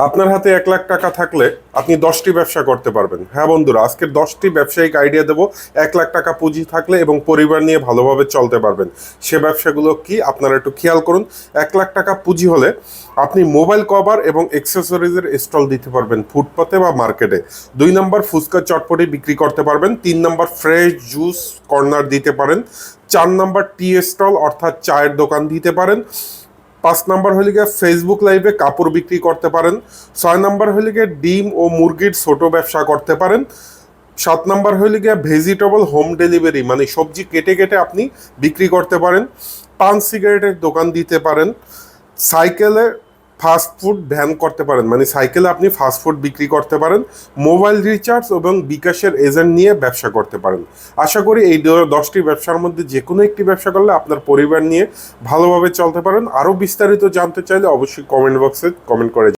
আপনার হাতে 1 লাখ টাকা থাকলে আপনি 10টি ব্যবসা করতে পারবেন। হ্যাঁ বন্ধুরা, আজকের 10টি ব্যবসায়িক আইডিয়া দেবো 1 লাখ টাকা পুঁজি থাকলে এবং পরিবার নিয়ে ভালোভাবে চলতে পারবেন। সে ব্যবসাগুলো কি আপনারা একটু খেয়াল করুন। 1 লাখ টাকা পুঁজি হলে আপনি মোবাইল কভার এবং অ্যাক্সেসরিজের স্টল দিতে পারবেন ফুটপাতে বা মার্কেটে। 2 নম্বর ফুচকা চটপটি বিক্রি করতে পারবেন। 3 নম্বর ফ্রেশ জুস কর্নার দিতে পারেন। 4 নম্বর টি স্টল অর্থাৎ চায়ের দোকান দিতে পারেন। 5 নম্বর হলে গিয়ে ফেসবুক লাইভে কাপড় বিক্রি করতে পারেন। 6 নম্বর হলে গিয়ে ডিম ও মুরগির ছোট ব্যবসা করতে পারেন। 7 নম্বর হলে গিয়ে ভেজিটেবল হোম ডেলিভারি, মানে সবজি কেটে কেটে আপনি বিক্রি করতে পারেন। পান সিগারেটের দোকান দিতে পারেন। সাইকেলে ফাস্ট ফুড ভ্যান করতে পারেন, মানে সাইকেলে আপনি ফাস্ট ফুড বিক্রি করতে পারেন। মোবাইল রিচার্জ এবং বিকাশের এজেন্ট নিয়ে ব্যবসা করতে পারেন। আশা করি এই 10টি ব্যবসার মধ্যে যে কোনো একটি ব্যবসা করলে আপনার পরিবার নিয়ে ভালোভাবে চলতে পারেন। আরও বিস্তারিত জানতে চাইলে অবশ্যই কমেন্ট বক্সে কমেন্ট করে